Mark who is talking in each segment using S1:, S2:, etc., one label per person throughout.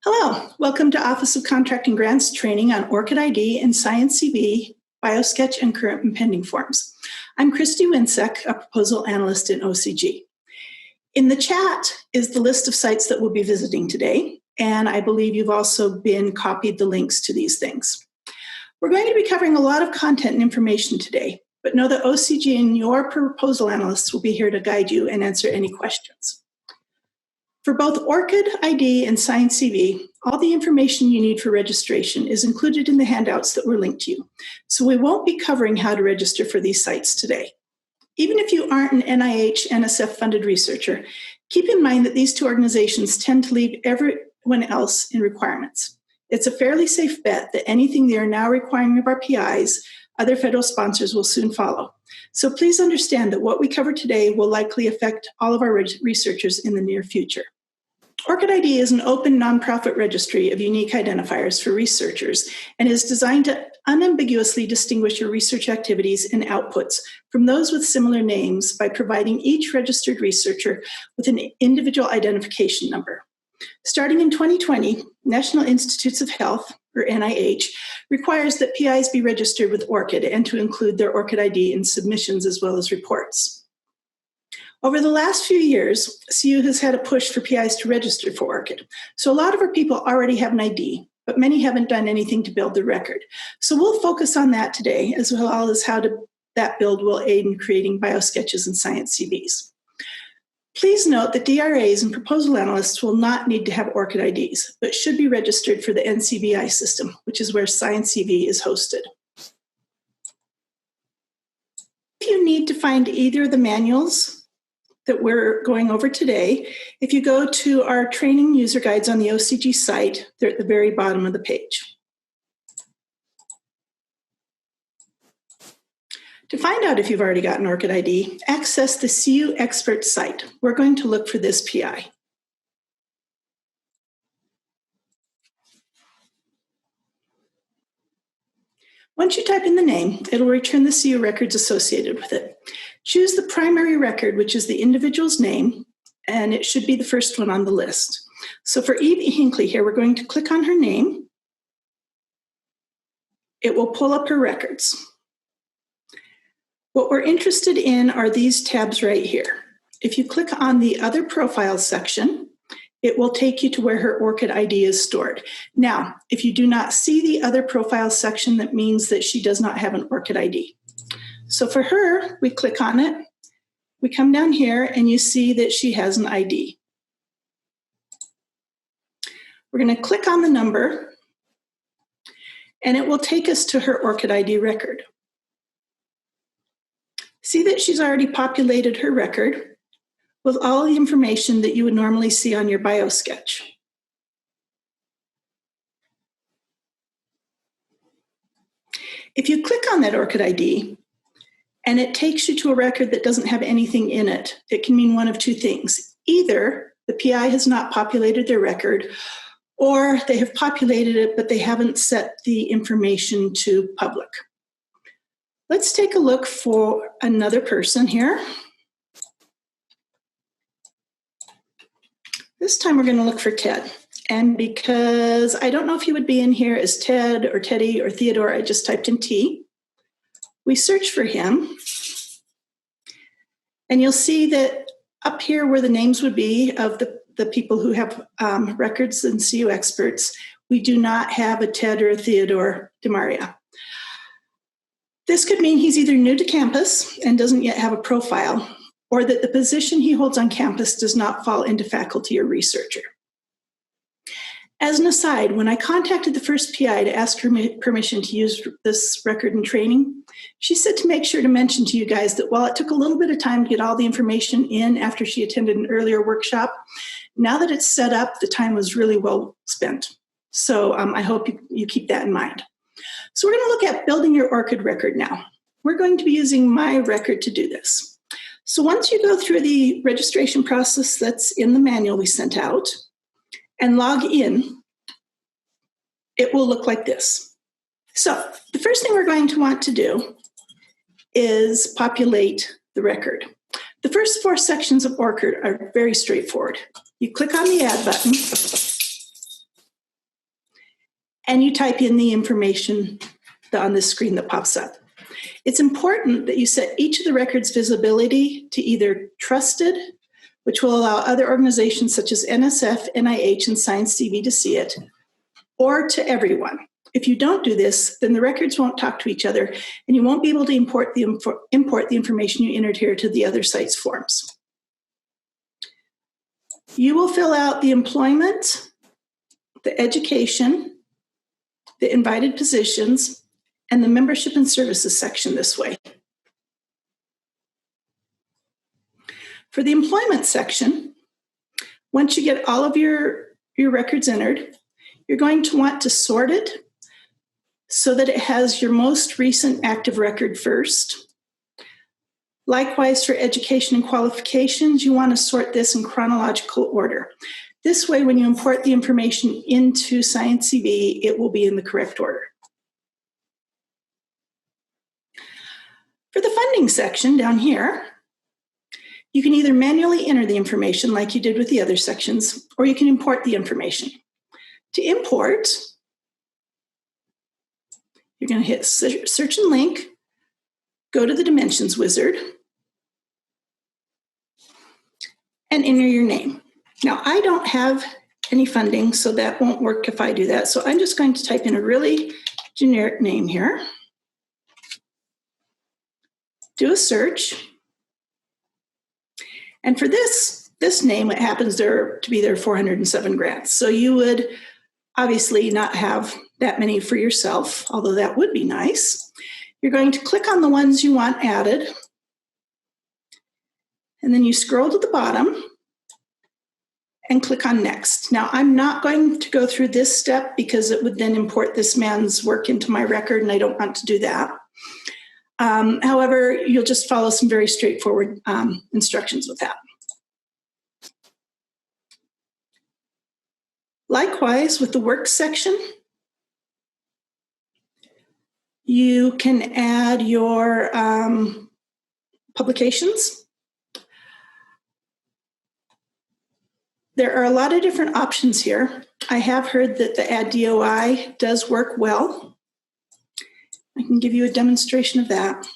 S1: Hello, welcome to Office of Contract and Grants training on ORCID ID and sciENcv, biosketch, and current and pending forms. I'm Christy Winsek, a proposal analyst in OCG. In the chat is the list of sites that we'll be visiting today, and I believe you've also been copied the links to these things. We're going to be covering a lot of content and information today, but know that OCG and your proposal analysts will be here to guide you and answer any questions. For both ORCID ID and sciENcv, all the information you need for registration is included in the handouts that were linked to you. So we won't be covering how to register for these sites today. Even if you aren't an NIH, NSF-funded researcher, keep in mind that these two organizations tend to leave everyone else in requirements. It's a fairly safe bet that anything they are now requiring of our PIs, other federal sponsors will soon follow. So please understand that what we cover today will likely affect all of our researchers in the near future. ORCID ID is an open nonprofit registry of unique identifiers for researchers and is designed to unambiguously distinguish your research activities and outputs from those with similar names by providing each registered researcher with an individual identification number. Starting in 2020, National Institutes of Health, or NIH, requires that PIs be registered with ORCID and to include their ORCID ID in submissions as well as reports. Over the last few years, CU has had a push for PIs to register for ORCID. So a lot of our people already have an ID, but many haven't done anything to build the record. So we'll focus on that today, as well as how that build will aid in creating biosketches and sciENcvs. Please note that DRAs and proposal analysts will not need to have ORCID IDs, but should be registered for the NCBI system, which is where sciENcv is hosted. If you need to find either of the manuals that we're going over today, if you go to our training user guides on the OCG site, they're at the very bottom of the page. To find out if you've already got an ORCID ID, access the CU Expert site. We're going to look for this PI. Once you type in the name, it'll return the CU records associated with it. Choose the primary record, which is the individual's name, and it should be the first one on the list. So for Evie Hinckley here, we're going to click on her name. It will pull up her records. What we're interested in are these tabs right here. If you click on the Other Profiles section, it will take you to where her ORCID ID is stored. Now, if you do not see the Other Profiles section, that means that she does not have an ORCID ID. So for her, we click on it, we come down here, and you see that she has an ID. We're going to click on the number, and it will take us to her ORCID ID record. See that she's already populated her record with all the information that you would normally see on your biosketch. If you click on that ORCID ID and it takes you to a record that doesn't have anything in it, it can mean one of two things. Either the PI has not populated their record, or they have populated it, but they haven't set the information to public. Let's take a look for another person here. This time we're going to look for Ted. And because I don't know if he would be in here as Ted or Teddy or Theodore, I just typed in T. We search for him. And you'll see that up here where the names would be of the people who have records and CU experts, we do not have a Ted or a Theodore DeMaria. This could mean he's either new to campus and doesn't yet have a profile, or that the position he holds on campus does not fall into faculty or researcher. As an aside, when I contacted the first PI to ask her permission to use this record in training, she said to make sure to mention to you guys that while it took a little bit of time to get all the information in after she attended an earlier workshop, now that it's set up, the time was really well spent. So I hope you keep that in mind. So we're going to look at building your ORCID record now. We're going to be using my record to do this. So once you go through the registration process that's in the manual we sent out and log in, it will look like this. So the first thing we're going to want to do is populate the record. The first 4 sections of ORCID are very straightforward. You click on the Add button, and you type in the information on this screen that pops up. It's important that you set each of the records' visibility to either trusted, which will allow other organizations such as NSF, NIH, and sciENcv to see it, or to everyone. If you don't do this, then the records won't talk to each other, and you won't be able to import the information you entered here to the other site's forms. You will fill out the employment, the education, the invited positions, and the membership and services section this way. For the employment section, once you get all of your records entered, you're going to want to sort it so that it has your most recent active record first. Likewise, for education and qualifications, you want to sort this in chronological order. This way, when you import the information into sciENcv, it will be in the correct order. For the funding section down here, you can either manually enter the information like you did with the other sections, or you can import the information. To import, you're going to hit search and link, go to the dimensions wizard, and enter your name. Now, I don't have any funding, so that won't work if I do that. So I'm just going to type in a really generic name here. Do a search. And for this name, it happens to be there 407 grants. So you would obviously not have that many for yourself, although that would be nice. You're going to click on the ones you want added. And then you scroll to the bottom and click on Next. Now, I'm not going to go through this step because it would then import this man's work into my record, and I don't want to do that. However, you'll just follow some very straightforward instructions with that. Likewise, with the work section, you can add your publications. There are a lot of different options here. I have heard that the Add DOI does work well. I can give you a demonstration of that.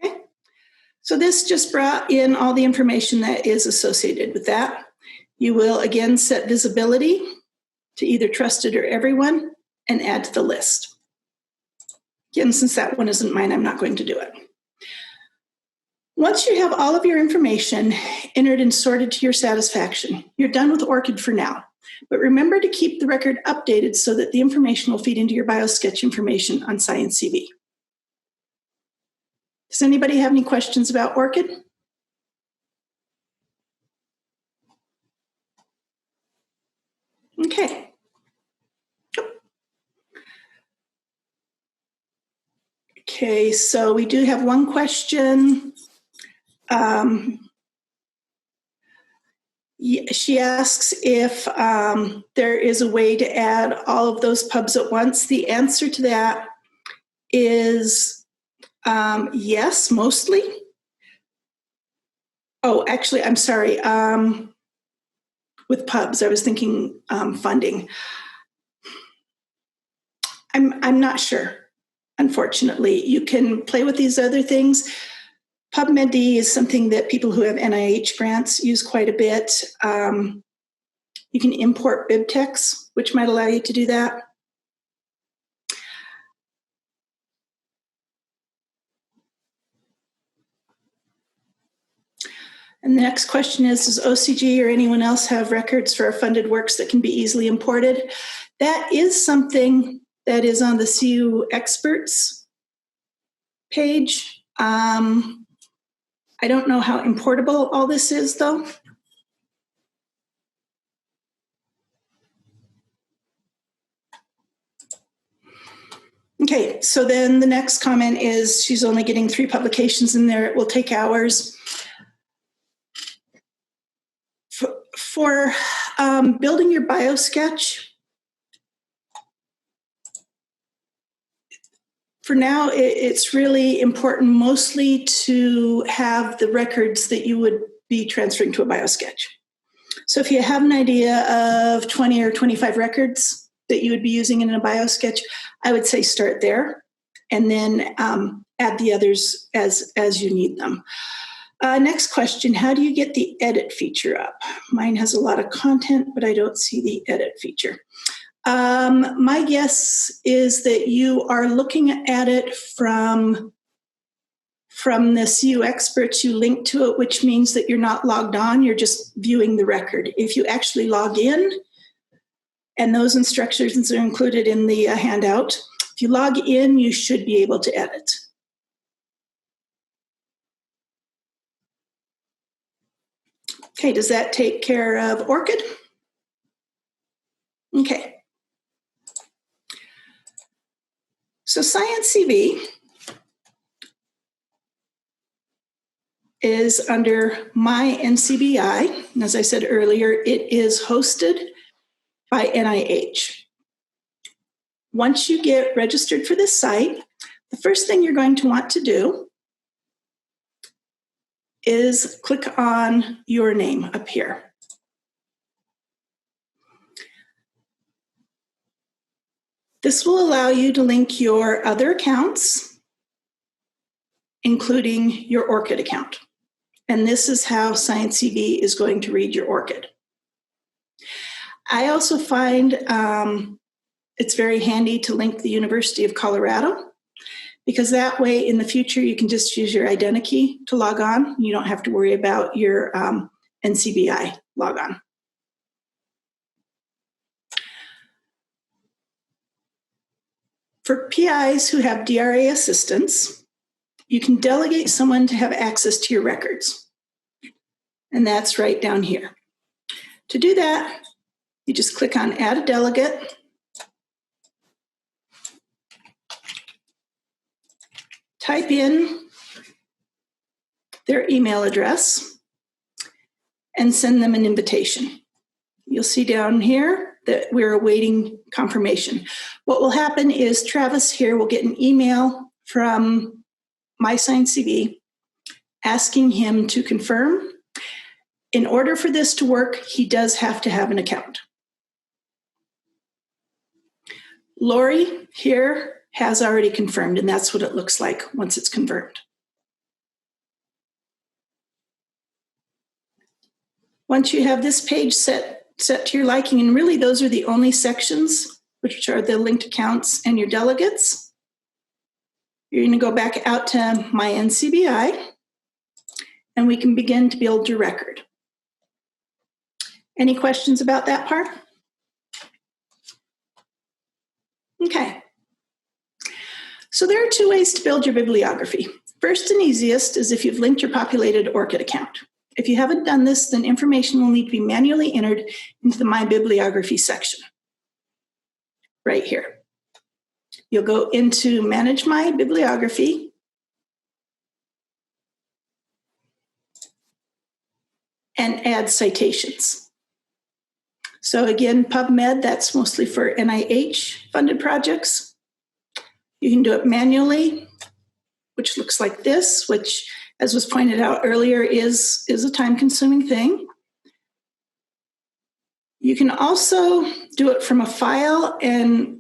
S1: Okay, so this just brought in all the information that is associated with that. You will again set visibility to either trusted or everyone and add to the list. Again, since that one isn't mine, I'm not going to do it. Once you have all of your information entered and sorted to your satisfaction, you're done with ORCID for now. But remember to keep the record updated so that the information will feed into your biosketch information on sciENcv. Does anybody have any questions about ORCID? Okay. Okay, so we do have one question. She asks if there is a way to add all of those pubs at once. The answer to that is yes, mostly. Oh, actually, I'm sorry. With pubs, I was thinking funding. I'm not sure, unfortunately. You can play with these other things. PubMed is something that people who have NIH grants use quite a bit. You can import BibTeX, which might allow you to do that. And the next question is, does OCG or anyone else have records for our funded works that can be easily imported? That is something that is on the CU experts page. I don't know how importable all this is, though. Okay, so then the next comment is she's only getting 3 publications in there. It will take hours. For building your biosketch, for now, it's really important mostly to have the records that you would be transferring to a biosketch. So if you have an idea of 20 or 25 records that you would be using in a biosketch, I would say start there and then add the others as you need them. Next question, how do you get the edit feature up? Mine has a lot of content, but I don't see the edit feature. My guess is that you are looking at it from the CU experts. You link to it, which means that you're not logged on, you're just viewing the record. If you actually log in, and those instructions are included in the handout, if you log in, you should be able to edit. Okay, does that take care of ORCID? Okay. So sciENcv is under my NCBI, and as I said earlier, it is hosted by NIH. Once you get registered for this site, the first thing you're going to want to do is click on your name up here. This will allow you to link your other accounts, including your ORCID account. And this is how sciENcv is going to read your ORCID. I also find it's very handy to link the University of Colorado, because that way in the future you can just use your identity key to log on. You don't have to worry about your NCBI logon. For PIs who have DRA assistants, you can delegate someone to have access to your records. And that's right down here. To do that, you just click on Add a Delegate. Type in their email address and send them an invitation. You'll see down here that we're awaiting confirmation. What will happen is Travis here will get an email from my sciENcv asking him to confirm. In order for this to work, he does have to have an account. Lori here has already confirmed, and that's what it looks like once it's confirmed. Once you have this page set to your liking, and really those are the only sections, which are the linked accounts and your delegates, you're going to go back out to my NCBI, and we can begin to build your record. Any questions about that part? Okay. So there are two ways to build your bibliography. First and easiest is if you've linked your populated ORCID account. If you haven't done this, then information will need to be manually entered into the My Bibliography section, right here. You'll go into Manage My Bibliography, and add citations. So again, PubMed, that's mostly for NIH-funded projects. You can do it manually, which looks like this, which, as was pointed out earlier, is a time-consuming thing. You can also do it from a file, and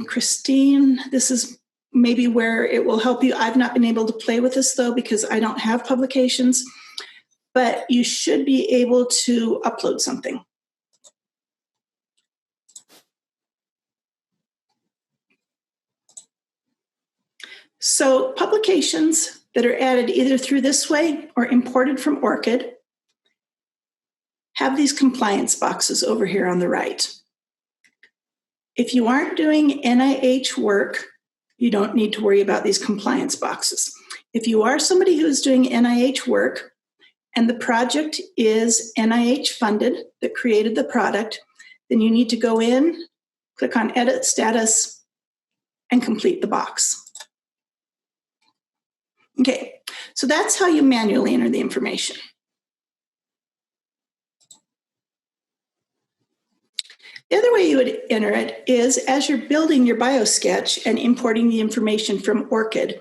S1: Christine, this is maybe where it will help you. I've not been able to play with this, though, because I don't have publications, but you should be able to upload something. So publications that are added either through this way or imported from ORCID have these compliance boxes over here on the right. If you aren't doing NIH work, you don't need to worry about these compliance boxes. If you are somebody who is doing NIH work and the project is NIH funded, that created the product, then you need to go in, click on Edit Status, and complete the box. Okay, so that's how you manually enter the information. The other way you would enter it is as you're building your biosketch and importing the information from ORCID,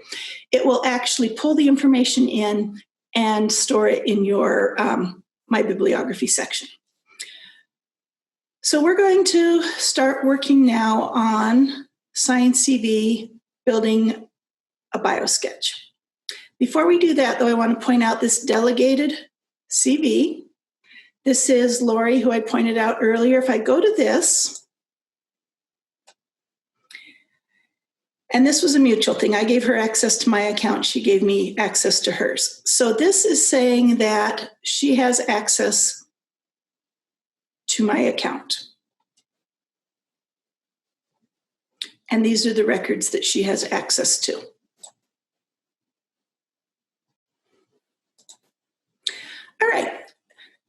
S1: it will actually pull the information in and store it in your My Bibliography section. So we're going to start working now on sciENcv building a biosketch. Before we do that, though, I want to point out this delegated CV. This is Lori, who I pointed out earlier. If I go to this, and this was a mutual thing. I gave her access to my account. She gave me access to hers. So this is saying that she has access to my account. And these are the records that she has access to. All right.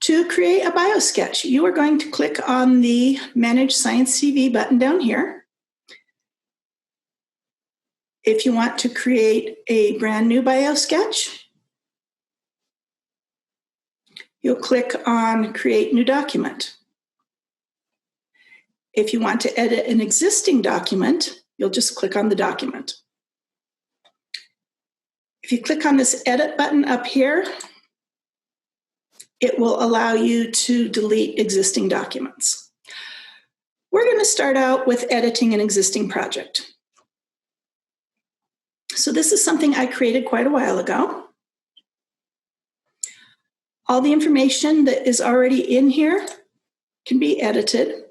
S1: To create a biosketch, you are going to click on the Manage sciENcv button down here. If you want to create a brand new biosketch, you'll click on Create New Document. If you want to edit an existing document, you'll just click on the document. If you click on this Edit button up here, it will allow you to delete existing documents. We're going to start out with editing an existing project. So this is something I created quite a while ago. All the information that is already in here can be edited.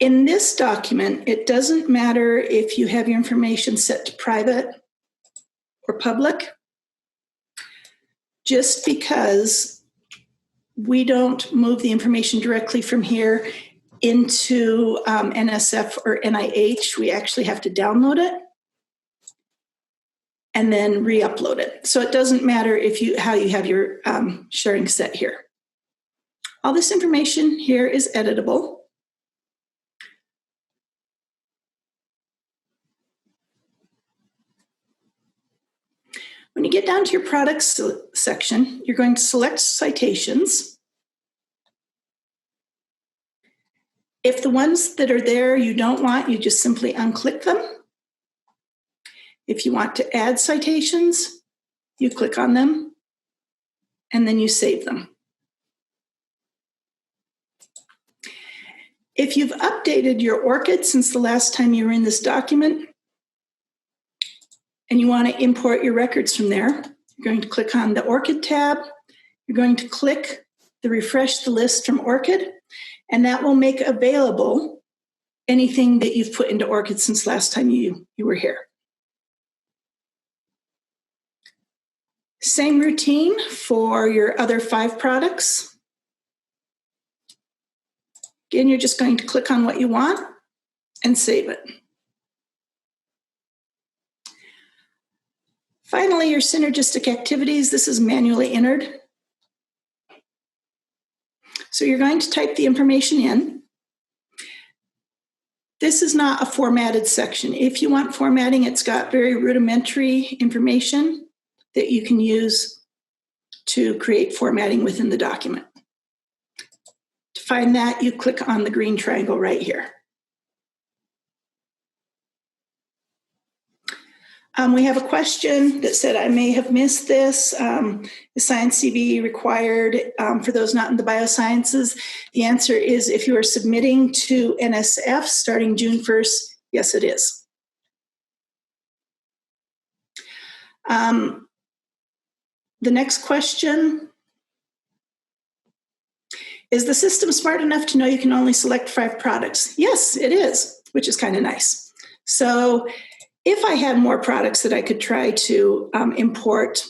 S1: In this document, it doesn't matter if you have your information set to private or public, just because we don't move the information directly from here into NSF or NIH. We actually have to download it and then re-upload it. So it doesn't matter how you have your sharing set here. All this information here is editable. When you get down to your products section, you're going to select citations. If the ones that are there you don't want, you just simply unclick them. If you want to add citations, you click on them and then you save them. If you've updated your ORCID since the last time you were in this document, and you want to import your records from there, you're going to click on the ORCID tab. You're going to click the Refresh the List from ORCID, and that will make available anything that you've put into ORCID since last time you were here. Same routine for your other 5 products. Again, you're just going to click on what you want and save it. Finally, your synergistic activities, this is manually entered. So you're going to type the information in. This is not a formatted section. If you want formatting, it's got very rudimentary information that you can use to create formatting within the document. To find that, you click on the green triangle right here. We have a question that said, I may have missed this. Is sciENcv required for those not in the biosciences? The answer is, if you are submitting to NSF starting June 1st, yes, it is. The next question, is the system smart enough to know you can only select 5 products? Yes, it is, which is kind of nice. So if I had more products that I could try to import,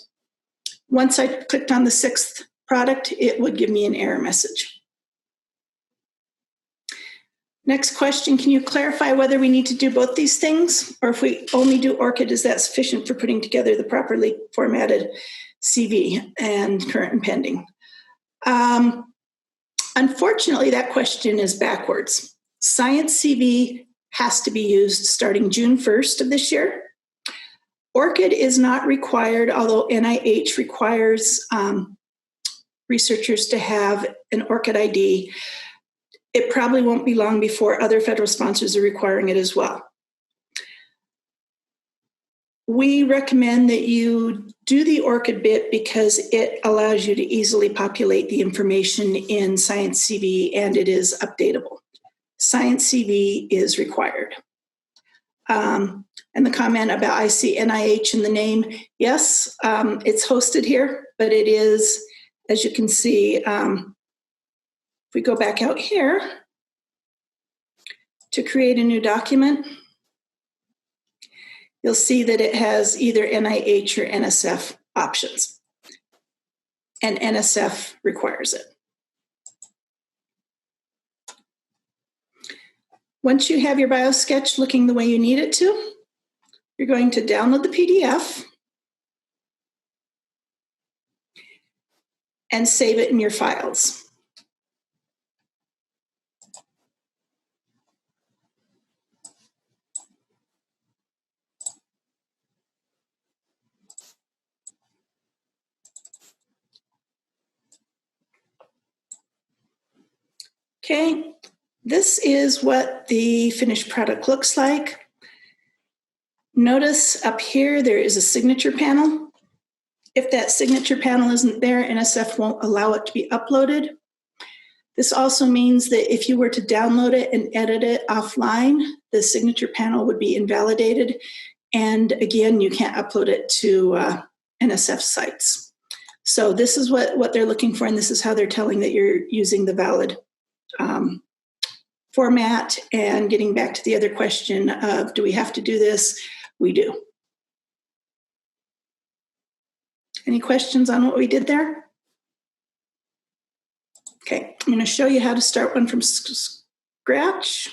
S1: once I clicked on the 6th product, it would give me an error message. Next question, can you clarify whether we need to do both these things? Or if we only do ORCID, is that sufficient for putting together the properly formatted CV and current and pending? Unfortunately, that question is backwards. sciENcv has to be used starting June 1st of this year. ORCID is not required, although NIH requires researchers to have an ORCID ID. It probably won't be long before other federal sponsors are requiring it as well. we recommend that you do the ORCID bit because it allows you to easily populate the information in sciENcv, and it is updatable. sciENcv is required. And the comment about I see NIH in the name, yes, it's hosted here, but it is, as you can see, if we go back out here to create a new document, you'll see that it has either NIH or NSF options, and NSF requires it. Once you have your biosketch looking the way you need it to, you're going to download the PDF and save it in your files. Okay, this is what the finished product looks like. Notice up here there is a signature panel. If that signature panel isn't there, NSF won't allow it to be uploaded. This also means that if you were to download it and edit it offline, the signature panel would be invalidated. And again, you can't upload it to NSF sites. So this is what they're looking for, and this is how they're telling that you're using the valid format. And getting back to the other question of, do we have to do this? We do. Any questions on what we did there? Okay, I'm going to show you how to start one from scratch.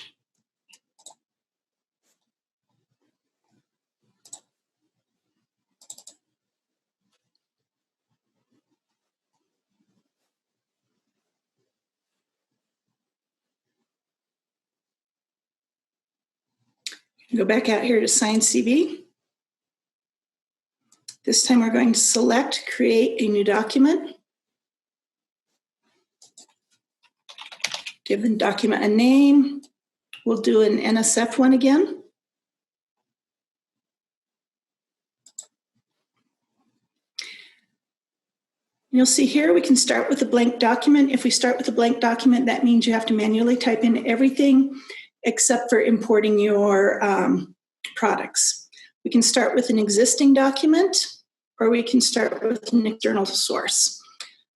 S1: Go back out here to sciENcv. This time we're going to select create a new document. Give the document a name. We'll do an NSF one again. You'll see here we can start with a blank document. If we start with a blank document, that means you have to manually type in everything except for importing your products. We can start with an existing document, or we can start with an external source.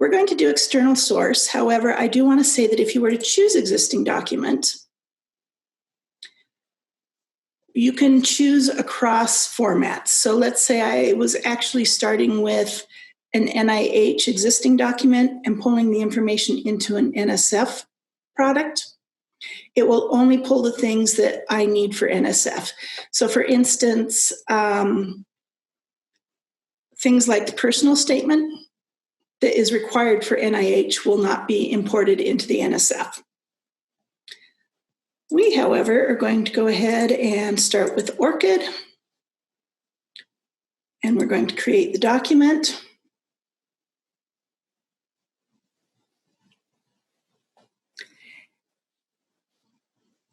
S1: We're going to do external source. However, I do want to say that if you were to choose existing document, you can choose across formats. So let's say I was actually starting with an NIH existing document and pulling the information into an NSF product. It will only pull the things that I need for NSF. So for instance, things like the personal statement that is required for NIH will not be imported into the NSF. We, however, are going to go ahead and start with ORCID, and we're going to create the document.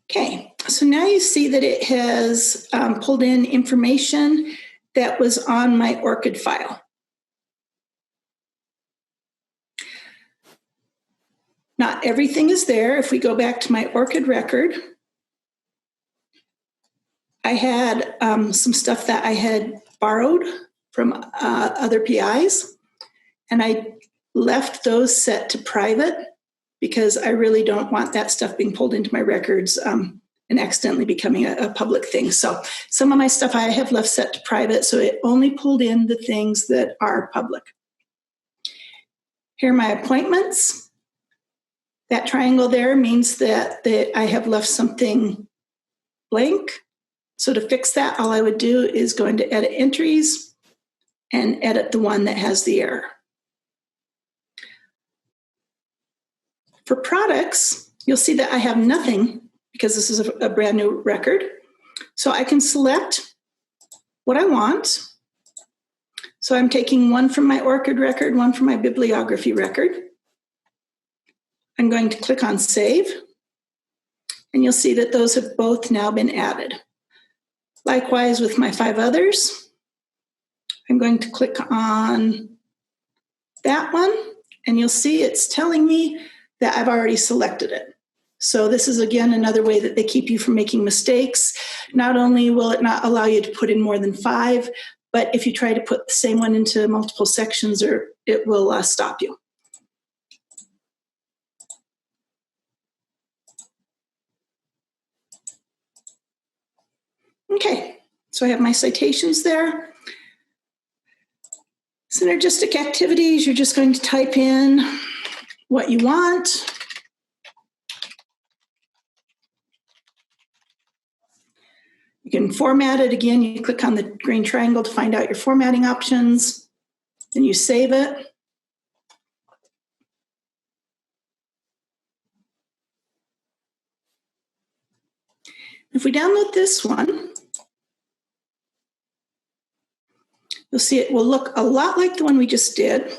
S1: Okay, so now you see that it has pulled in information that was on my ORCID file. Not everything is there. If we go back to my ORCID record, I had some stuff that I had borrowed from other PIs, and I left those set to private because I really don't want that stuff being pulled into my records and accidentally becoming a public thing. So some of my stuff I have left set to private, so it only pulled in the things that are public. Here are my appointments. That triangle there means that I have left something blank. So to fix that, all I would do is go into Edit Entries and edit the one that has the error. For products, you'll see that I have nothing because this is a brand new record. So I can select what I want. So I'm taking one from my ORCID record, one from my bibliography record. I'm going to click on Save, and you'll see that those have both now been added. Likewise with my 5 others, I'm going to click on that one, and you'll see it's telling me that I've already selected it. So this is, again, another way that they keep you from making mistakes. Not only will it not allow you to put in more than 5, but if you try to put the same one into multiple sections, it will stop you. Okay, so I have my citations there. Synergistic activities, you're just going to type in what you want. You can format it. Again, you click on the green triangle to find out your formatting options. Then you save it. If we download this one, you'll see it will look a lot like the one we just did.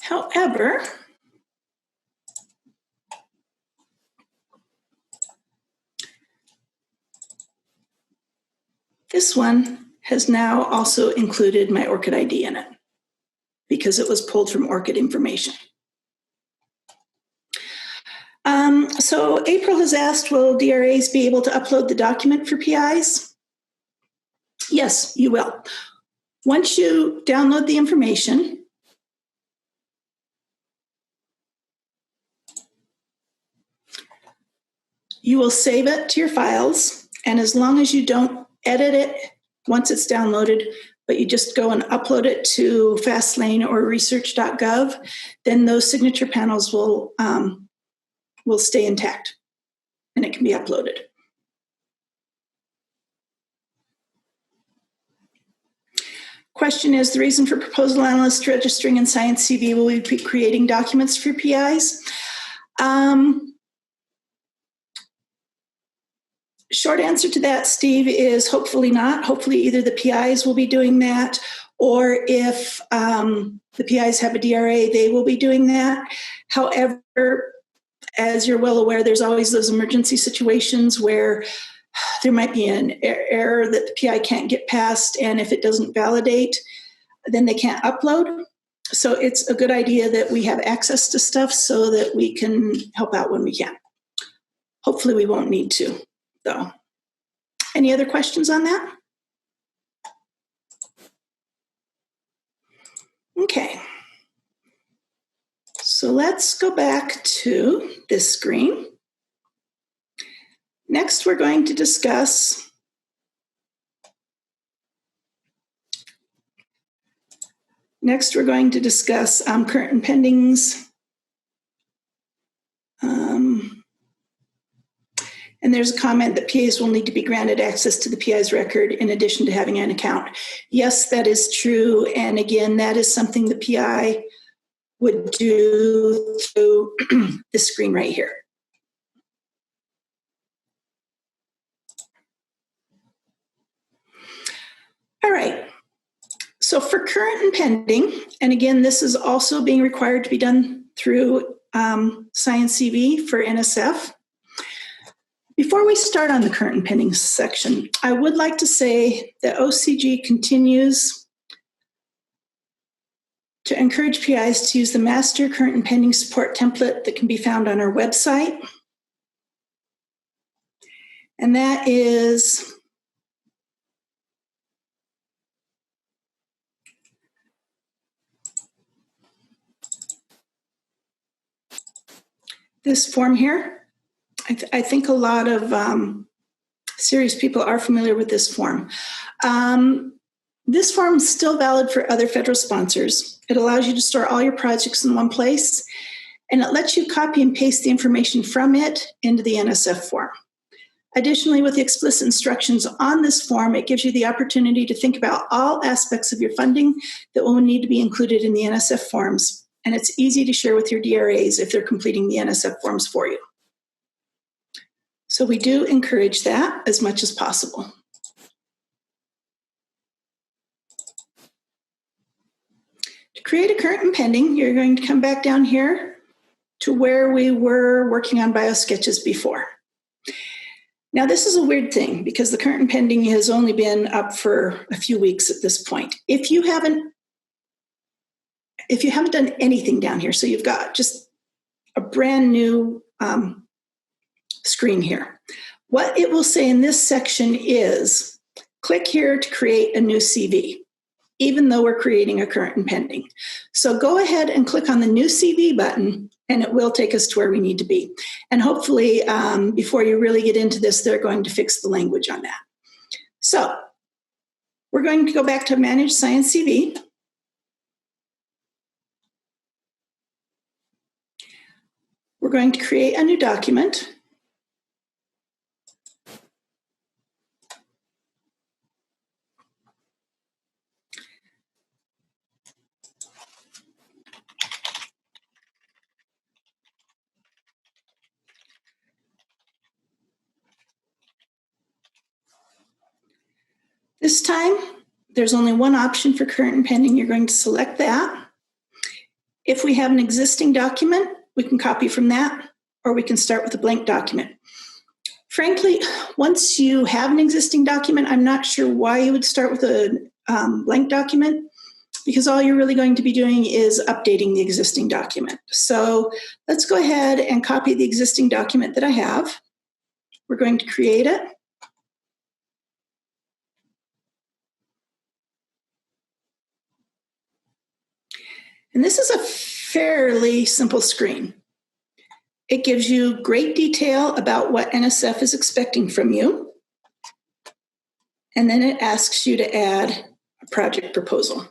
S1: However, this one has now also included my ORCID ID in it because it was pulled from ORCID information. So April has asked, will DRAs be able to upload the document for PIs? Yes, you will. Once you download the information, you will save it to your files, and as long as you don't edit it once it's downloaded, but you just go and upload it to Fastlane or research.gov, then those signature panels will stay intact and it can be uploaded. Question is, the reason for proposal analysts registering in sciENcv, will we be creating documents for PIs? Short answer to that, Steve, is hopefully not. Hopefully either the PIs will be doing that, or if the PIs have a DRA, they will be doing that. However, as you're well aware, there's always those emergency situations where there might be an error that the PI can't get past, and if it doesn't validate, then they can't upload. So it's a good idea that we have access to stuff so that we can help out when we can. Hopefully we won't need to, though. Any other questions on that? Okay. So let's go back to this screen. Next, we're going to discuss current and pendings. And there's a comment that PIs will need to be granted access to the PI's record in addition to having an account. Yes, that is true. And again, that is something the PI would do through this screen right here. All right. So for current and pending, and again, this is also being required to be done through sciENcv for NSF. Before we start on the current and pending section, I would like to say that OCG continues to encourage PIs to use the master current and pending support template that can be found on our website. And that is this form here. I think a lot of serious people are familiar with this form. This form is still valid for other federal sponsors. It allows you to store all your projects in one place, and it lets you copy and paste the information from it into the NSF form. Additionally, with the explicit instructions on this form, it gives you the opportunity to think about all aspects of your funding that will need to be included in the NSF forms, and it's easy to share with your DRAs if they're completing the NSF forms for you. So we do encourage that as much as possible. To create a current and pending, you're going to come back down here to where we were working on biosketches before. Now, this is a weird thing because the current and pending has only been up for a few weeks at this point. If you haven't done anything down here, so you've got just a brand new screen here, what it will say in this section is, click here to create a new CV, even though we're creating a current and pending. So go ahead and click on the new CV button, and it will take us to where we need to be. And hopefully, before you really get into this, they're going to fix the language on that. So we're going to go back to Manage sciENcv. We're going to create a new document. This time, there's only one option for current and pending. You're going to select that. If we have an existing document, we can copy from that, or we can start with a blank document. Frankly, once you have an existing document, I'm not sure why you would start with a blank document, because all you're really going to be doing is updating the existing document. So let's go ahead and copy the existing document that I have. We're going to create it. And this is a fairly simple screen. It gives you great detail about what NSF is expecting from you. And then it asks you to add a project proposal.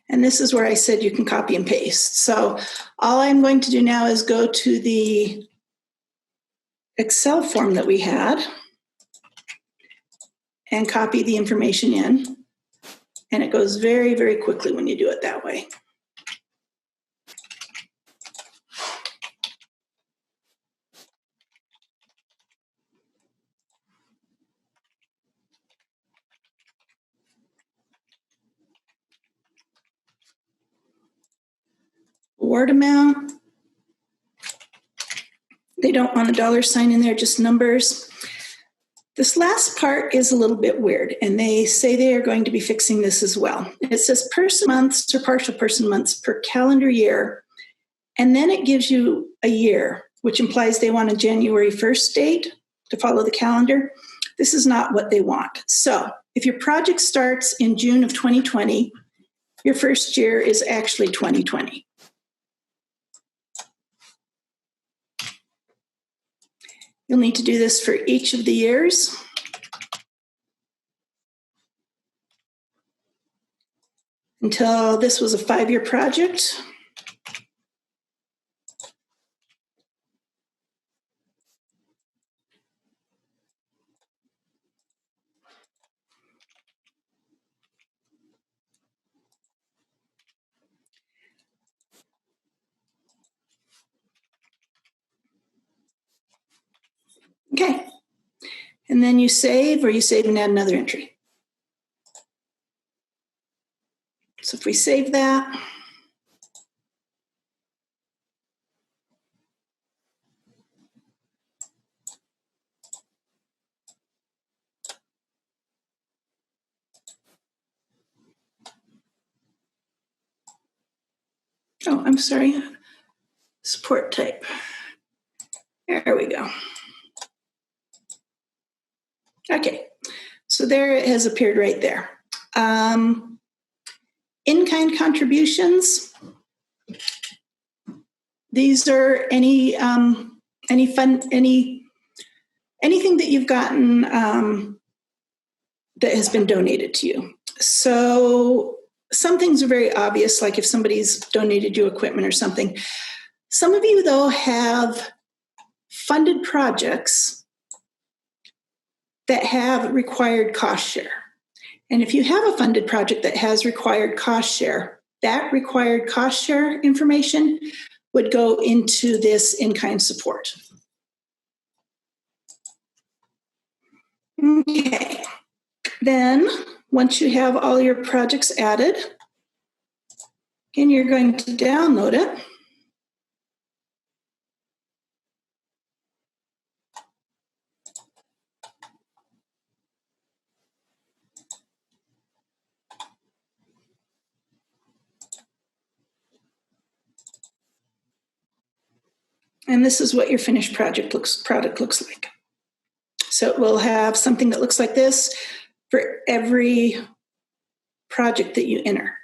S1: And this is where I said you can copy and paste. So all I'm going to do now is go to the Excel form that we had and copy the information in. And it goes very, very quickly when you do it that way. Award amount. They don't want a dollar sign in there, just numbers. This last part is a little bit weird, and they say they are going to be fixing this as well. It says person months or partial person months per calendar year, and then it gives you a year, which implies they want a January 1st date to follow the calendar. This is not what they want. So if your project starts in June of 2020, your first year is actually 2020. You'll need to do this for each of the years. Until this was a 5-year project. Okay, and then you save, or you save and add another entry. So if we save that, oh, I'm sorry, support type. There we go. Okay, so there it has appeared right there. In-kind contributions. These are any fund, anything that you've gotten that has been donated to you. So some things are very obvious, like if somebody's donated you equipment or something. Some of you, though, have funded projects that have required cost share. And if you have a funded project that has required cost share, that required cost share information would go into this in-kind support. Okay, then once you have all your projects added, again, you're going to download it. And this is what your finished product looks like. So it will have something that looks like this for every project that you enter.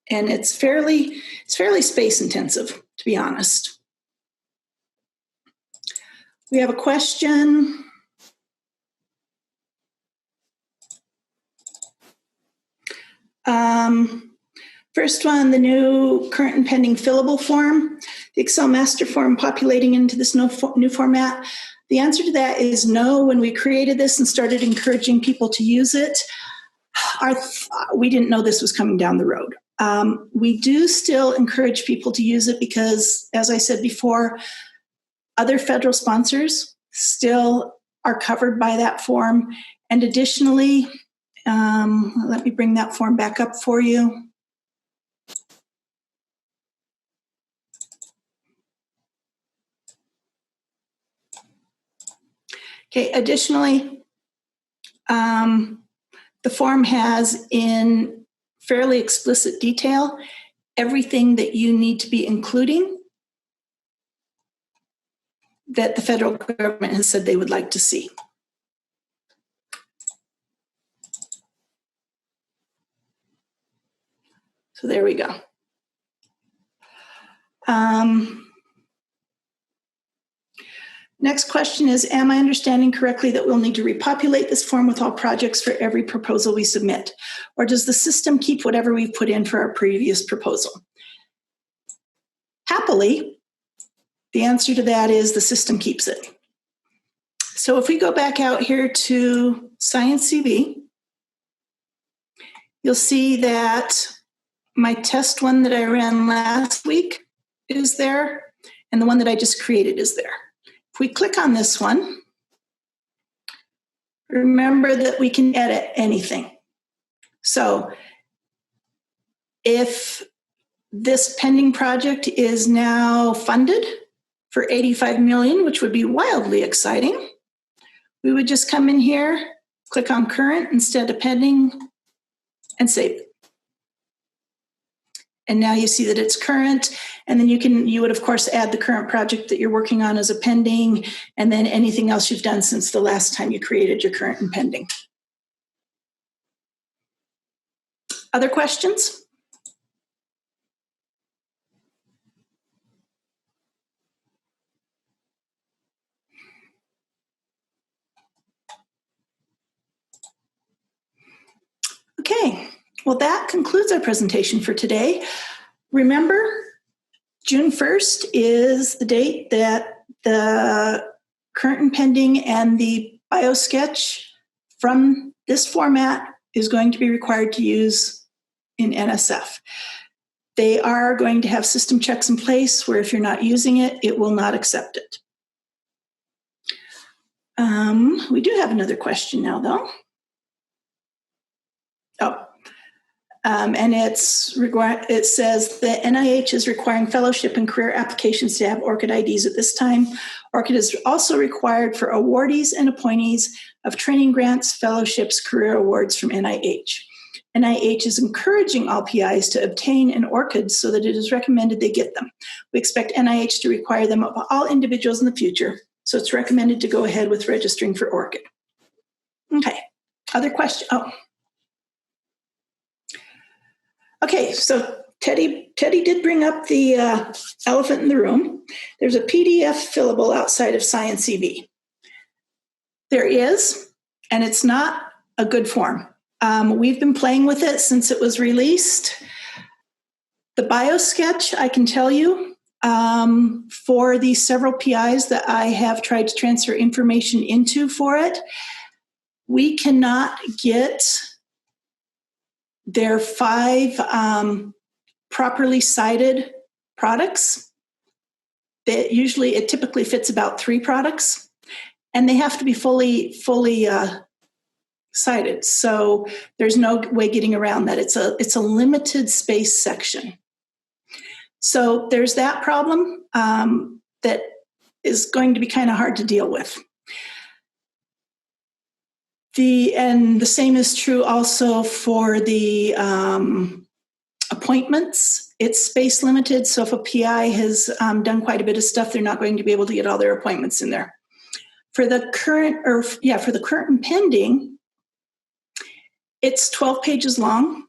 S1: And it's fairly space intensive, to be honest. We have a question. First one, the new current and pending fillable form, the Excel master form populating into this new format. The answer to that is no. When we created this and started encouraging people to use it, we didn't know this was coming down the road. We do still encourage people to use it because, as I said before, other federal sponsors still are covered by that form. And additionally, let me bring that form back up for you. Okay, additionally, the form has in fairly explicit detail everything that you need to be including that the federal government has said they would like to see. So there we go. Next question is, am I understanding correctly that we'll need to repopulate this form with all projects for every proposal we submit? Or does the system keep whatever we've put in for our previous proposal? Happily, the answer to that is the system keeps it. So if we go back out here to sciENcv, you'll see that my test one that I ran last week is there, and the one that I just created is there. If we click on this one, remember that we can edit anything. So if this pending project is now funded for $85 million, which would be wildly exciting, we would just come in here, click on current instead of pending, and save it. And now you see that it's current, and then you would of course add the current project that you're working on as a pending, and then anything else you've done since the last time you created your current and pending. Other questions? Okay, well, that concludes our presentation for today. Remember, June 1st is the date that the current and pending and the biosketch from this format is going to be required to use in NSF. They are going to have system checks in place where if you're not using it, it will not accept it. We do have another question now, though. And it says that NIH is requiring fellowship and career applications to have ORCID IDs at this time. ORCID is also required for awardees and appointees of training grants, fellowships, career awards from NIH. NIH is encouraging all PIs to obtain an ORCID so that it is recommended they get them. We expect NIH to require them of all individuals in the future, so it's recommended to go ahead with registering for ORCID. Okay, other question? Okay, so Teddy did bring up the elephant in the room. There's a PDF fillable outside of sciENcv. There is, and it's not a good form. We've been playing with it since it was released. The biosketch, I can tell you, for the several PIs that I have tried to transfer information into for it, we cannot get their 5 properly cited products. It typically fits about 3 products, and they have to be fully cited. So there's no way getting around that. It's a limited space section. So there's that problem that is going to be kind of hard to deal with. And the same is true also for the Appointments, it's space limited, so if a PI has done quite a bit of stuff, they're not going to be able to get all their appointments in there. For the current and pending, it's 12 pages long.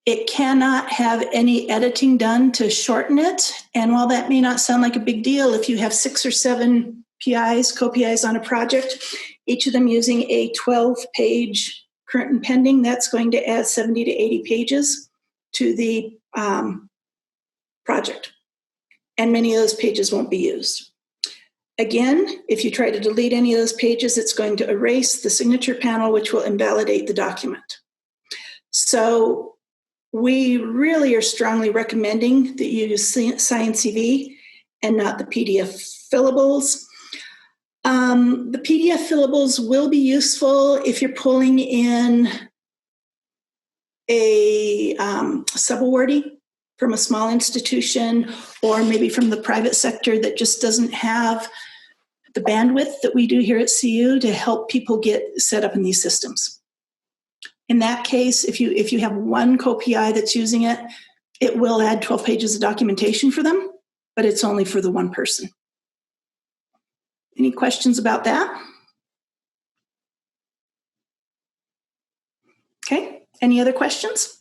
S1: It cannot have any editing done to shorten it. And while that may not sound like a big deal, if you have 6 or 7 PIs, co-PIs on a project, each of them using a 12-page current and pending, that's going to add 70 to 80 pages to the project. And many of those pages won't be used. Again, if you try to delete any of those pages, it's going to erase the signature panel, which will invalidate the document. So we really are strongly recommending that you use sciENcv and not the PDF fillables. The PDF fillables will be useful if you're pulling in a sub-awardee from a small institution, or maybe from the private sector that just doesn't have the bandwidth that we do here at CU to help people get set up in these systems. In that case, if you have one co-PI that's using it, it will add 12 pages of documentation for them, but it's only for the one person. Any questions about that? Okay, any other questions?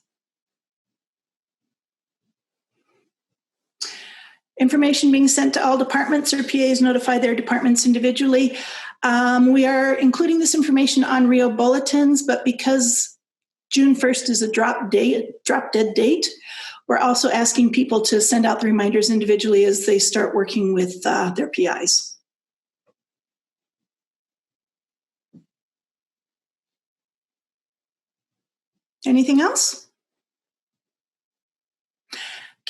S1: Information being sent to all departments, or PAs notify their departments individually. We are including this information on Rio bulletins, but because June 1st is a drop dead date, we're also asking people to send out the reminders individually as they start working with their PIs. Anything else?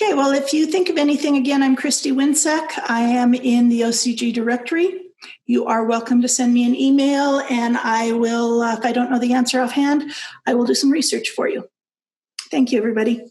S1: Okay, well, if you think of anything, again, I'm Christy Winsek. I am in the OCG directory. You are welcome to send me an email, and I will, if I don't know the answer offhand, I will do some research for you. Thank you, everybody.